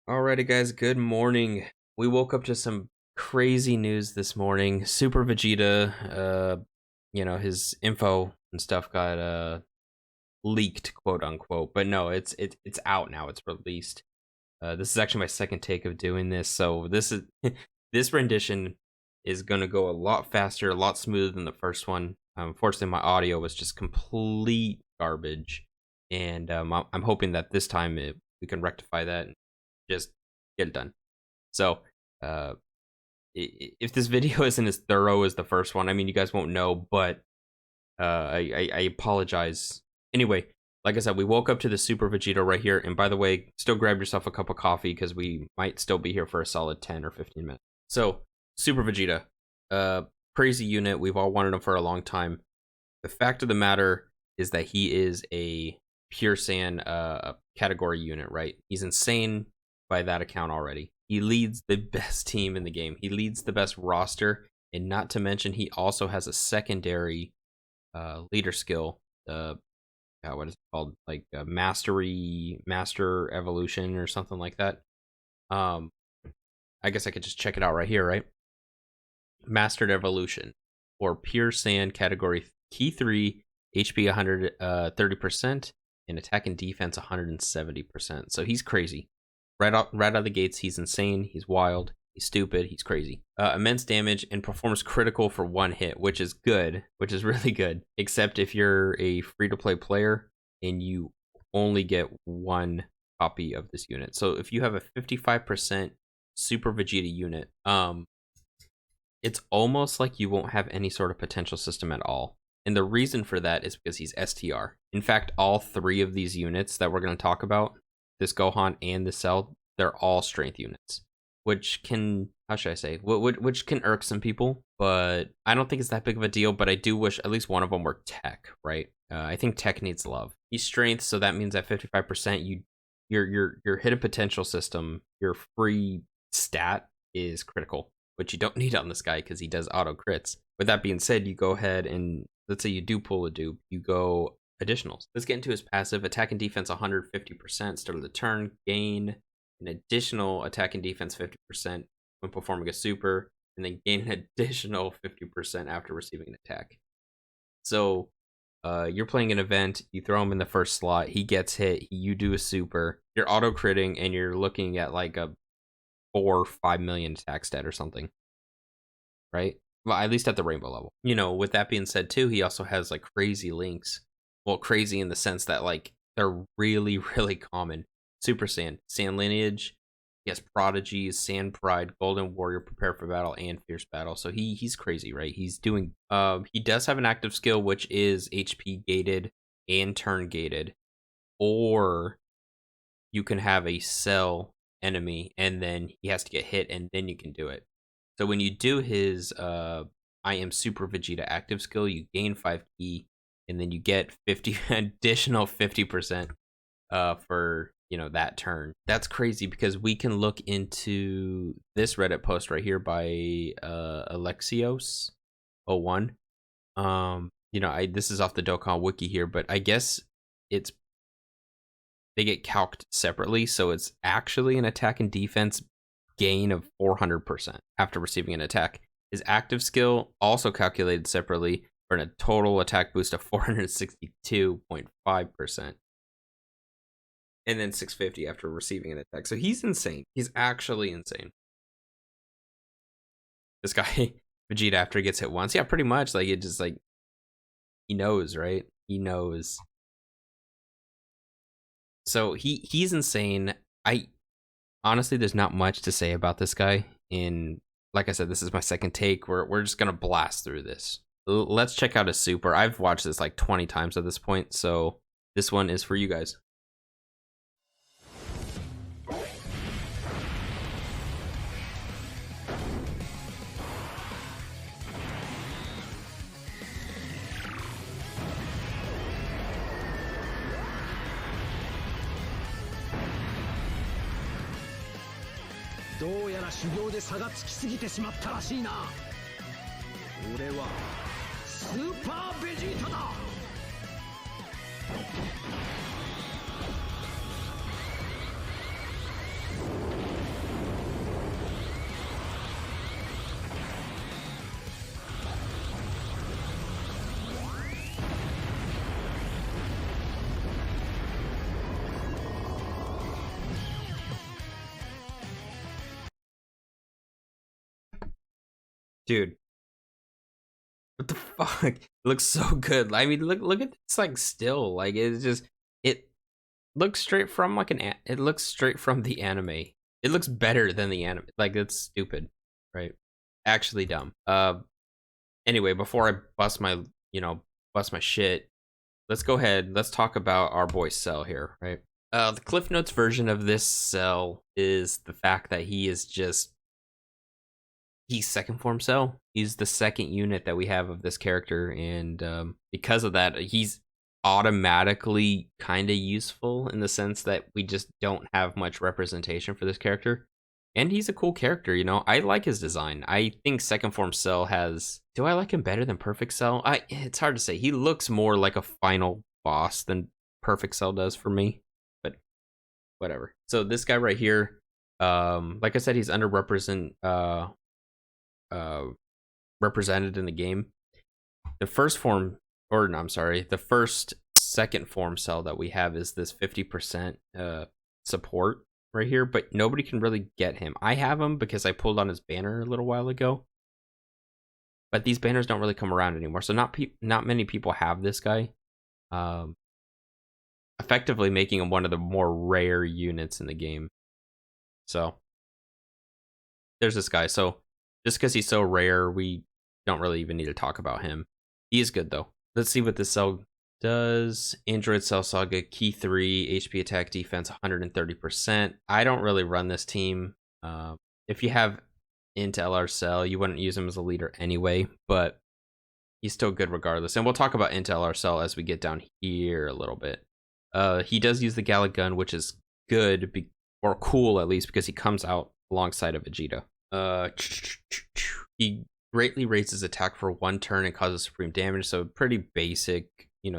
Alrighty, guys, good morning. We woke up to some crazy news this morning. Super Vegeta, his info and stuff got leaked, quote unquote. But no, it's out now. It's released. This is actually my second take of doing this, so this is this rendition is gonna go a lot faster, a lot smoother than the first one. Unfortunately, my audio was just complete garbage, and I'm hoping that this time we can rectify that and just get it done. So, uh, if this video isn't as thorough as the first one, I mean, you guys won't know, but I apologize. Anyway, like I said, we woke up to the Super Vegeta right here, and by the way, still grab yourself a cup of coffee because we might still be here for a solid 10 or 15 minutes. So, Super Vegeta, crazy unit. We've all wanted him for a long time. The fact of the matter is that he is a pure Saiyan category unit, right? He's insane by that account already. He leads the best team in the game. He leads the best roster, and not to mention he also has a secondary leader skill. What is it called? Like master evolution or something like that. I guess I could just check it out right here, right? Mastered evolution or pure Saiyan category key 3, HP 130%, and attack and defense 170%. So he's crazy. Right out of the gates, he's insane, he's wild, he's stupid, he's crazy. Immense damage and performs critical for one hit, which is good, which is really good. Except if you're a free-to-play player and you only get one copy of this unit. So if you have a 55% Super Vegeta unit, it's almost like you won't have any sort of potential system at all. And the reason for that is because he's STR. In fact, all three of these units that we're going to talk about, this Gohan and the Cell, they're all strength units, which can, how should I say, which can irk some people, but I don't think it's that big of a deal. But I do wish at least one of them were tech, right? I think tech needs love. He's strength, so that means at 55%, your hidden potential system, your free stat is critical, which you don't need on this guy because he does auto crits. With that being said, you go ahead and let's say you do pull a dupe, you go additionals. Let's get into his passive. Attack and defense 150%. Start of the turn. Gain an additional attack and defense 50% when performing a super. And then gain an additional 50% after receiving an attack. So you're playing an event. You throw him in the first slot. He gets hit. You do a super. You're auto critting. And you're looking at like a 4 or 5 million attack stat or something. Right? Well, at least at the rainbow level. You know, with that being said too, he also has like crazy links. Well, crazy in the sense that like they're really, really common. Super Saiyan, Saiyan lineage, he has prodigies, Saiyan pride, golden warrior, prepare for battle, and fierce battle. So he's crazy, right? He's doing he does have an active skill which is HP gated and turn gated. Or you can have a cell enemy and then he has to get hit and then you can do it. So when you do his I am Super Vegeta active skill, you gain 5 ki. And then you get 50 additional 50% for that turn. That's crazy because we can look into this Reddit post right here by Alexios01. This is off the Dokkan wiki here, but I guess they get calced separately, so it's actually an attack and defense gain of 400% after receiving an attack. His active skill also calculated separately for a total attack boost of 462.5%. And then 650 after receiving an attack. So he's insane. He's actually insane. This guy, Vegeta, after he gets hit once, yeah, pretty much. Like, it just, like, he knows, right? He knows. So he's insane. Honestly, there's not much to say about this guy. And like I said, this is my second take. We're just going to blast through this. Let's check out a super. I've watched this like 20 times at this point, so this one is for you guys. Dude, what the fuck? It looks so good. I mean, look at this like still. Like it's just it looks straight from like it looks straight from the anime. It looks better than the anime. Like it's stupid, right? Actually dumb. Anyway, before I bust my, bust my shit, let's go ahead. Let's talk about our boy Cell here, right? The Cliff Notes version of this Cell is the fact that he's second form Cell. He's the second unit that we have of this character, and because of that, he's automatically kind of useful in the sense that we just don't have much representation for this character. And he's a cool character, I like his design. I think second form Cell has. Do I like him better than Perfect Cell? It's hard to say. He looks more like a final boss than Perfect Cell does for me, but whatever. So this guy right here, like I said, he's underrepresented. Represented in the game. The first second form Cell that we have is this 50% support right here, but nobody can really get him. I have him because I pulled on his banner a little while ago, but these banners don't really come around anymore, so not many people have this guy, effectively making him one of the more rare units in the game. So there's this guy. So just because he's so rare, we don't really even need to talk about him. He is good, though. Let's see what this Cell does. Android Cell Saga, Key 3, HP attack defense 130%. I don't really run this team. If you have into LR Cell, you wouldn't use him as a leader anyway, but he's still good regardless. And we'll talk about into LR Cell as we get down here a little bit. He does use the Gallic Gun, which is good, or cool at least, because he comes out alongside of Vegeta. He greatly raises attack for 1 turn and causes supreme damage, so pretty basic,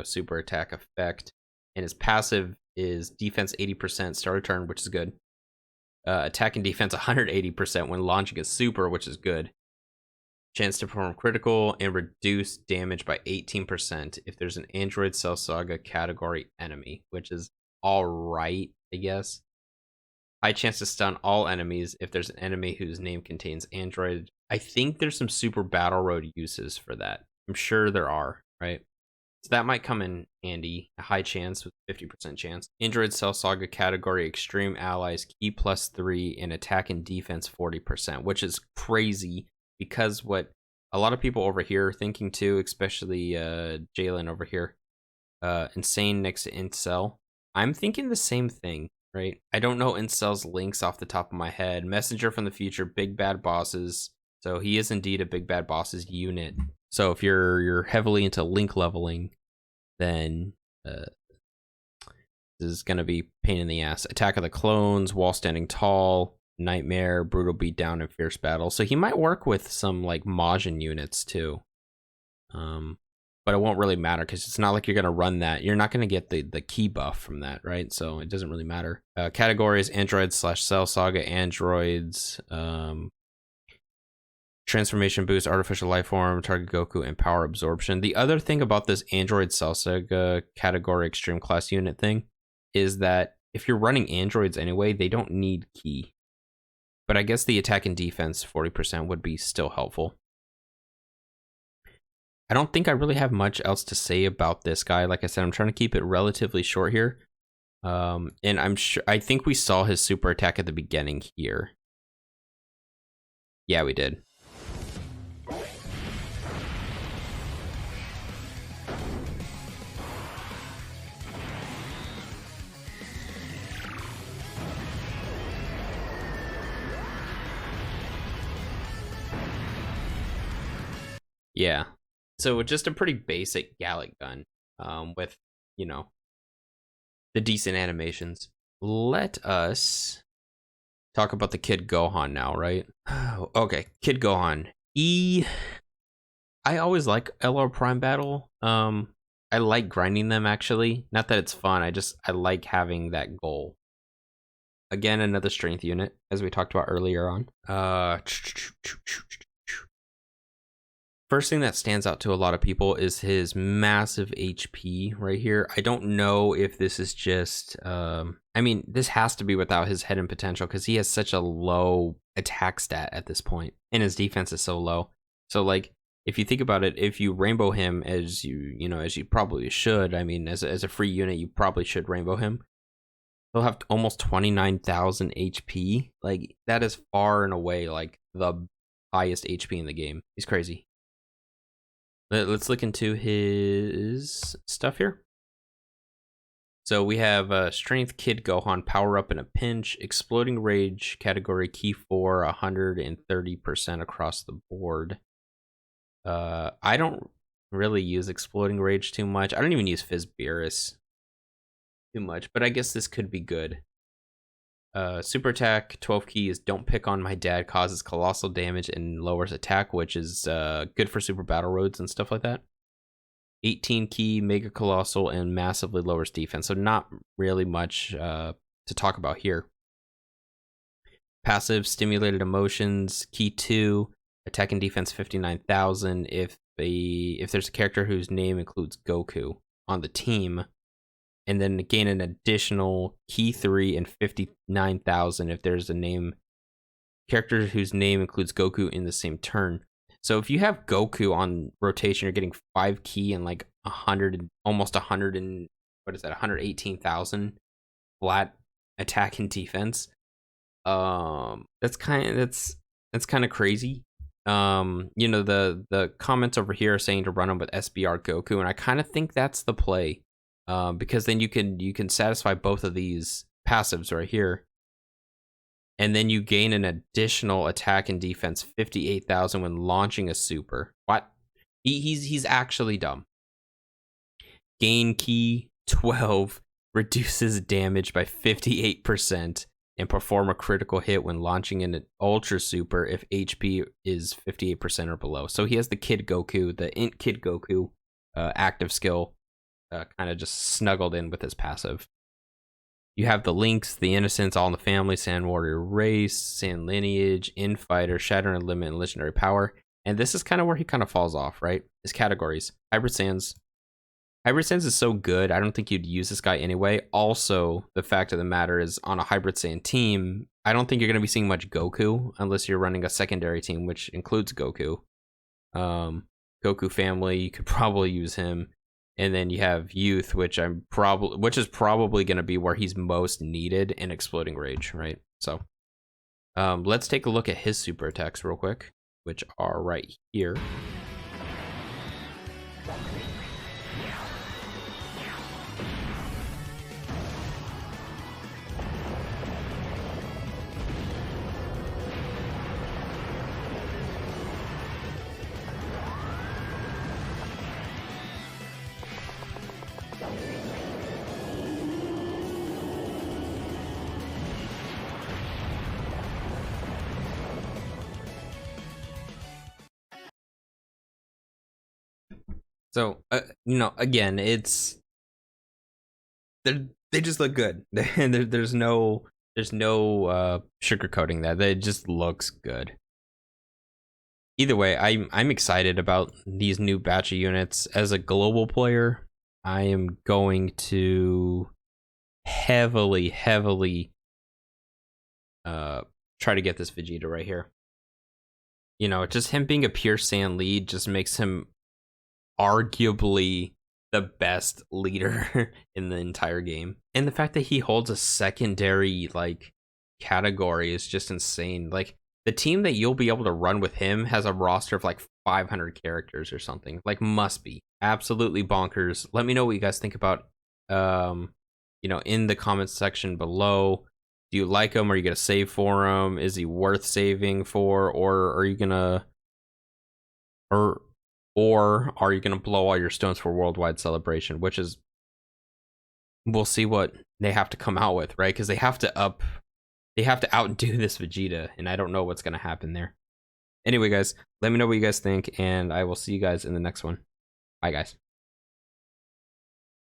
super attack effect. And his passive is defense 80% start a turn, which is good. Attack and defense 180% when launching a super, which is good. Chance to perform critical and reduce damage by 18% if there's an Android Cell Saga category enemy, which is alright, I guess. High chance to stun all enemies if there's an enemy whose name contains Android. I think there's some super battle road uses for that. I'm sure there are, right? So that might come in handy. A high chance with 50% chance. Android Cell Saga category extreme allies key +3 and attack and defense 40%, which is crazy because what a lot of people over here are thinking too, especially Jalen over here, Insane next to Incel. I'm thinking the same thing. Right, I don't know Incel's links off the top of my head. Messenger from the future, big bad bosses. So he is indeed a big bad bosses unit. So if you're heavily into link leveling, then this is gonna be pain in the ass. Attack of the Clones, Wall Standing Tall, Nightmare, Brutal Beatdown, and Fierce Battle. So he might work with some like Majin units too. But it won't really matter because it's not like you're going to run that. You're not going to get the key buff from that, right? So it doesn't really matter. Categories, Androids / Cell Saga, Androids, Transformation Boost, Artificial Life Form, Target Goku, and Power Absorption. The other thing about this Android Cell Saga category extreme class unit thing is that if you're running Androids anyway, they don't need key. But I guess the attack and defense 40% would be still helpful. I don't think I really have much else to say about this guy. Like I said, I'm trying to keep it relatively short here. And I think we saw his super attack at the beginning here. Yeah, we did. Yeah. So just a pretty basic Gallic gun, with, the decent animations. Let us talk about the Kid Gohan now, right? Okay, Kid Gohan. I always like LR Prime Battle. I like grinding them, actually. Not that it's fun, I like having that goal. Again, another strength unit, as we talked about earlier on. First thing that stands out to a lot of people is his massive HP right here. I don't know if this is just, this has to be without his hidden potential because he has such a low attack stat at this point, and his defense is so low. So like, if you think about it, if you rainbow him as as you probably should, I mean, as a free unit, you probably should rainbow him. He'll have almost 29,000 HP. Like, that is far and away like the highest HP in the game. He's crazy. Let's look into his stuff here. So we have Strength Kid Gohan, Power Up in a Pinch, Exploding Rage, category Key 4, 130% across the board. I don't really use Exploding Rage too much. I don't even use Fizz Beerus too much, but I guess this could be good. Super attack, 12 keys, Don't Pick on My Dad, causes colossal damage and lowers attack, which is good for super battle roads and stuff like that. 18 key, Mega Colossal, and massively lowers defense, so not really much to talk about here. Passive, Stimulated Emotions, key 2, attack and defense 59,000 if there's a character whose name includes Goku on the team, and then gain an additional key 3 and 59,000 if there's a character whose name includes Goku in the same turn. So if you have Goku on rotation, you're getting 5 key and like 118,000 flat attack and defense. That's kind of crazy. The comments over here are saying to run them with SBR Goku, and I kind of think that's the play. Because then you can satisfy both of these passives right here, and then you gain an additional attack and defense 58,000 when launching a super. What? He's actually dumb. Gain key 12, reduces damage by 58%, and perform a critical hit when launching an ultra super if HP is 58% or below. So he has the Kid Goku, the Int Kid Goku active skill. Kind of just snuggled in with his passive. You have the Links, the Innocents, All in the Family, Sand Warrior Race, Sand Lineage, Infighter, Shatter and Limit, and Legendary Power. And this is kind of where he kind of falls off, right? His categories. Hybrid Sands. Hybrid Sands is so good, I don't think you'd use this guy anyway. Also, the fact of the matter is, on a Hybrid Sand team, I don't think you're going to be seeing much Goku unless you're running a secondary team, which includes Goku. Goku Family, you could probably use him. And then you have Youth, which is probably going to be where he's most needed in Exploding Rage, right? So let's take a look at his super attacks real quick, which are right here. So, again, they just look good. There's no sugarcoating that. It just looks good. Either way, I'm excited about these new batch of units. As a global player, I am going to heavily try to get this Vegeta right here. Just him being a pure sand lead just makes him arguably the best leader in the entire game. And the fact that he holds a secondary category is just insane. Like, the team that you'll be able to run with him has a roster of like 500 characters or something. Like, must be absolutely bonkers. Let me know what you guys think about in the comments section below. Do you like him? Are you gonna save for him? Is he worth saving for? Or are you gonna blow all your stones for Worldwide Celebration? Which is, we'll see what they have to come out with, right? Because they have to outdo this Vegeta, and I don't know what's gonna happen there. Anyway, guys, let me know what you guys think, and I will see you guys in the next one. Bye, guys.